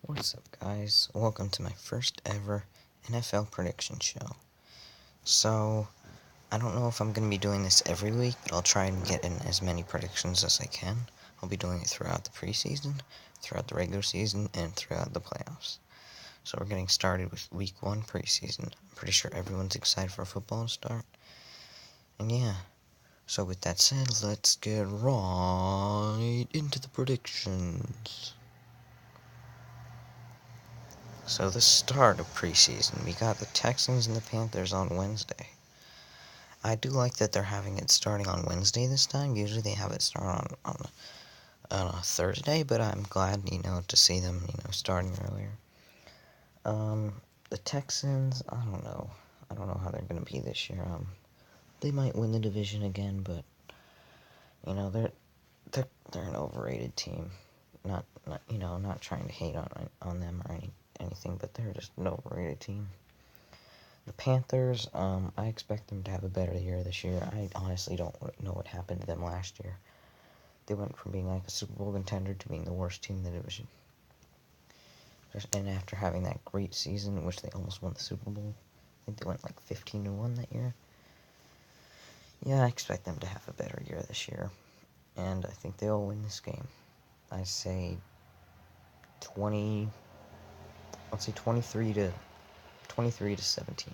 What's up, guys? Welcome to my first ever NFL prediction show. So, I don't know if I'm going to be doing this every week, but I'll try and get in as many predictions as I can. I'll be doing it throughout the preseason, throughout the regular season, and throughout the playoffs. So we're getting started with week 1 preseason. I'm pretty sure everyone's excited for football to start. And yeah, so with that said, let's get right into the predictions. So the start of preseason, we got the Texans and the Panthers on Wednesday. I do like that they're having it starting on Wednesday this time. Usually they have it start on a Thursday, but I'm glad, to see them, starting earlier. The Texans, I don't know. I don't know how they're going to be this year. They might win the division again, but, they're an overrated team. Not trying to hate on them or anything, but they're just an overrated team. The Panthers, I expect them to have a better year this year. I honestly don't know what happened to them last year. They went from being like a Super Bowl contender to being the worst team in the division. And after having that great season in which they almost won the Super Bowl, I think they went like 15-1 that year. Yeah, I expect them to have a better year this year. And I think they'll win this game. I say 23 to 17.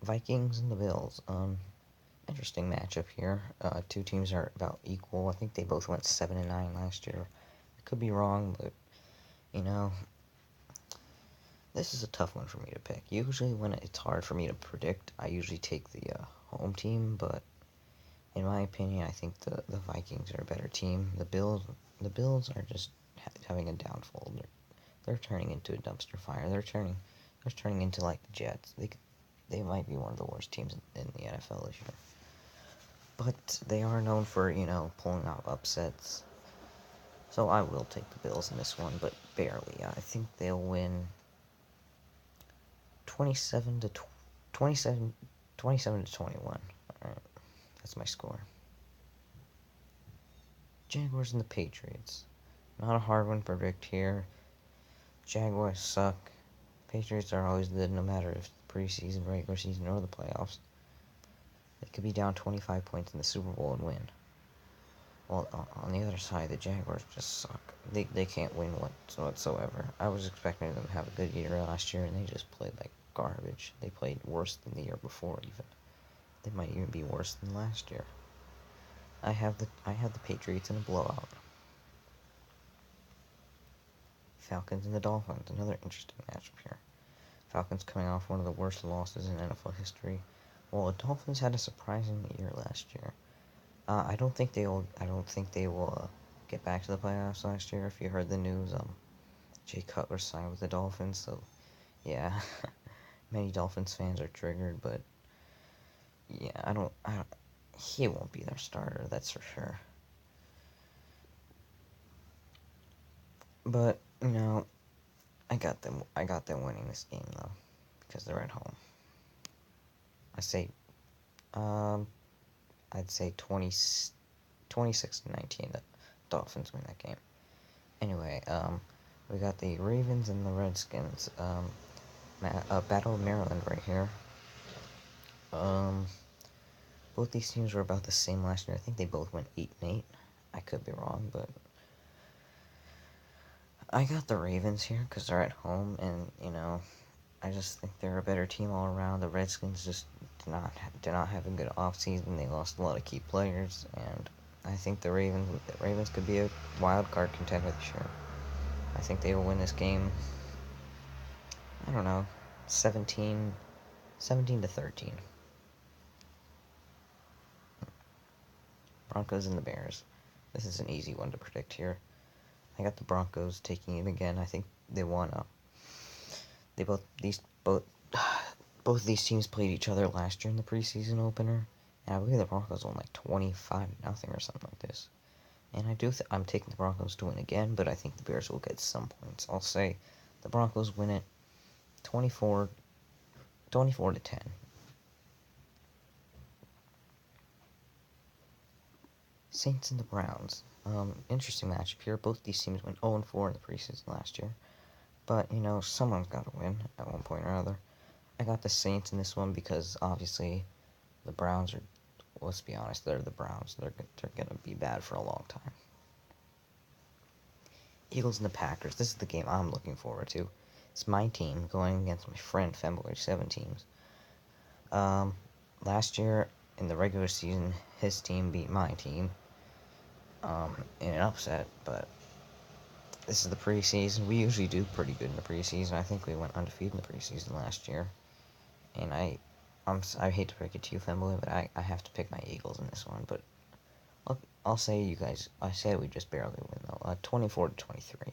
Vikings and the Bills. Interesting matchup here. Two teams are about equal. I think they both went 7-9 last year. I could be wrong, but this is a tough one for me to pick. Usually, when it's hard for me to predict, I usually take the home team. But in my opinion, I think the Vikings are a better team. The Bills are just having a downfall. They're turning into a dumpster fire. They're turning into like the Jets. They might be one of the worst teams in the NFL this year. But they are known for, pulling out upsets. So I will take the Bills in this one, but barely. I think they'll win 27 to 21. Alright, that's my score. Jaguars and the Patriots. Not a hard one to predict here. Jaguars suck. Patriots are always good no matter if the preseason, regular season, or the playoffs. They could be down 25 points in the Super Bowl and win. Well, on the other side, the Jaguars just suck. They can't win whatsoever. I was expecting them to have a good year last year, and they just played like garbage. They played worse than the year before, even. They might even be worse than last year. I have the Patriots in a blowout. Falcons and the Dolphins, another interesting matchup here. Falcons coming off one of the worst losses in NFL history, while the Dolphins had a surprising year last year. I don't think they will get back to the playoffs next year. If you heard the news, Jay Cutler signed with the Dolphins, so yeah, many Dolphins fans are triggered. But yeah, he won't be their starter, that's for sure. But I got them winning this game though, because they're at home. I'd say 26 to 19. The Dolphins win that game. Anyway, we got the Ravens and the Redskins. Battle of Maryland right here. Both these teams were about the same last year. I think they both went 8-8. I could be wrong, but I got the Ravens here because they're at home, and I just think they're a better team all around. The Redskins just did not have a good offseason. They lost a lot of key players, and I think the Ravens could be a wild card contender this year. I think they will win this game. I don't know, 17 to 13. Broncos and the Bears. This is an easy one to predict here. I got the Broncos taking it again. I think they won. Both of these teams played each other last year in the preseason opener, and I believe the Broncos won like 25-0 or something like this. And I'm taking the Broncos to win again, but I think the Bears will get some points. I'll say the Broncos win it 24 to 10. Saints and the Browns. Interesting matchup here. Both these teams went 0-4 in the preseason last year. But, someone's got to win at one point or another. I got the Saints in this one because, obviously, the Browns are, let's be honest, they're the Browns. They're going to be bad for a long time. Eagles and the Packers. This is the game I'm looking forward to. It's my team going against my friend February 7 teams. Last year, in the regular season, his team beat my team in an upset, but this is the preseason. We usually do pretty good in the preseason. I think we went undefeated in the preseason last year. And I hate to break it to you, Femboy, but I have to pick my Eagles in this one. But I'll say you guys, I say we just barely win though. 24-23.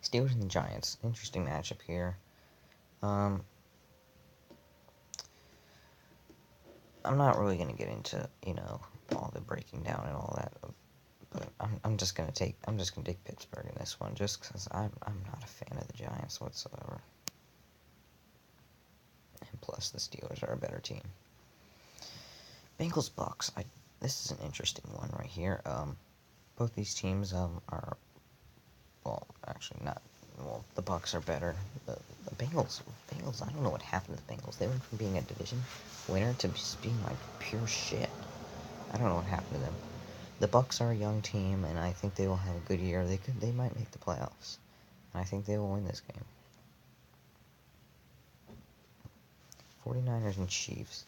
Steelers and the Giants. Interesting matchup here. I'm not really gonna get into all the breaking down and all that, but I'm just gonna take Pittsburgh in this one just because I'm not a fan of the Giants whatsoever. And plus the Steelers are a better team. Bengals Bucks. This is an interesting one right here. Both these teams are, well, actually not. Well, the Bucks are better. The Bengals, I don't know what happened to the Bengals. They went from being a division winner to just being like pure shit. I don't know what happened to them. The Bucks are a young team, and I think they will have a good year. They might make the playoffs. And I think they will win this game. 49ers and Chiefs.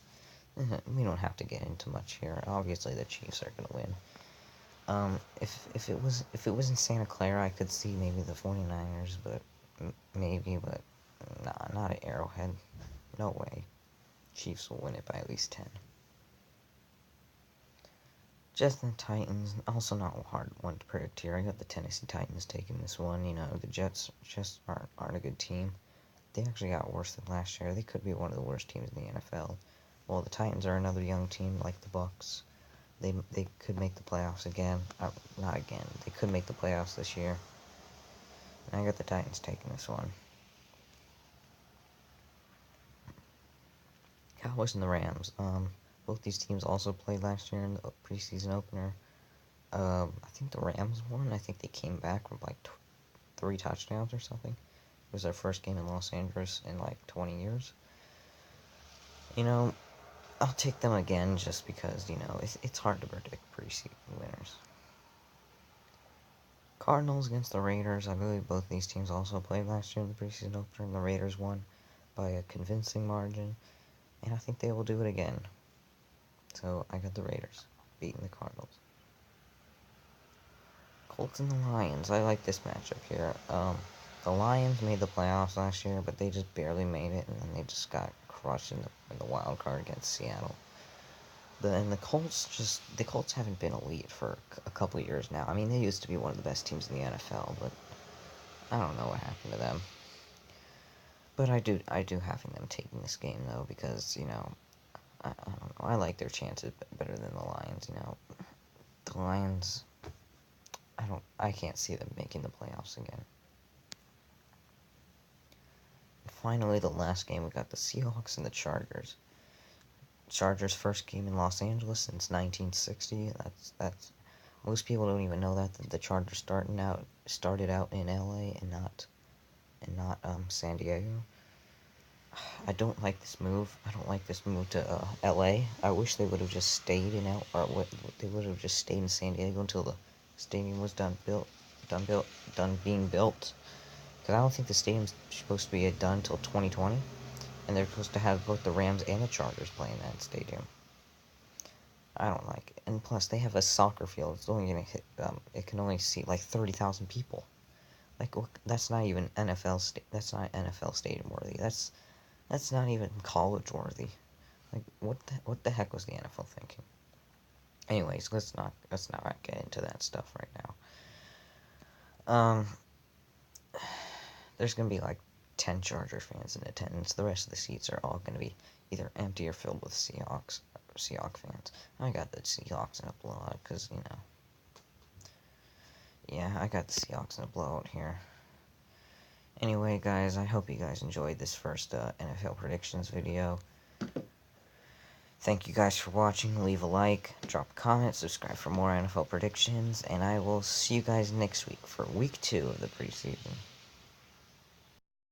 We don't have to get into much here. Obviously, the Chiefs are going to win. If it was in Santa Clara, I could see maybe the 49ers, but nah, not at Arrowhead. No way. Chiefs will win it by at least 10. Jets and Titans, also not a hard one to predict here. I got the Tennessee Titans taking this one. The Jets just aren't a good team. They actually got worse than last year. They could be one of the worst teams in the NFL. Well, the Titans are another young team like the Bucks. They could make the playoffs again. Not again. They could make the playoffs this year. And I got the Titans taking this one. Cowboys and the Rams. Both these teams also played last year in the preseason opener. I think the Rams won. I think they came back with like 3 touchdowns or something. It was their first game in Los Angeles in like 20 years. I'll take them again just because, it's hard to predict preseason winners. Cardinals against the Raiders. I believe both these teams also played last year in the preseason opener, and the Raiders won by a convincing margin, and I think they will do it again. So I got the Raiders beating the Cardinals. Colts and the Lions. I like this matchup here. The Lions made the playoffs last year, but they just barely made it, and then they just got crushed in the wild card against Seattle. The Colts haven't been elite for a couple of years now. I mean, they used to be one of the best teams in the NFL, but I don't know what happened to them. But I do having them taking this game though, because I don't know. I like their chances better than the Lions. The Lions. I can't see them making the playoffs again. And finally, the last game, we got the Seahawks and the Chargers. Chargers' first game in Los Angeles since 1960. That's most people don't even know that the Chargers started out in LA and not San Diego. I don't like this move. I don't like this move to LA. I wish they would have just stayed they would have just stayed in San Diego until the stadium was done being built. Because I don't think the stadium's supposed to be done until 2020. And they're supposed to have both the Rams and the Chargers play in that stadium. I don't like it. And plus, they have a soccer field. It's only gonna hit. It can only seat like 30,000 people. Like, that's not even NFL. That's not NFL stadium worthy. That's not even college worthy. Like, what the heck was the NFL thinking? Anyways, let's not get into that stuff right now. There's gonna be like 10 Charger fans in attendance. The rest of the seats are all going to be either empty or filled with Seahawks fans. I got the Seahawks in a blowout because, yeah, I got the Seahawks in a blowout here. Anyway, guys, I hope you guys enjoyed this first NFL predictions video. Thank you guys for watching. Leave a like, drop a comment, subscribe for more NFL predictions, and I will see you guys next week for week 2 of the preseason.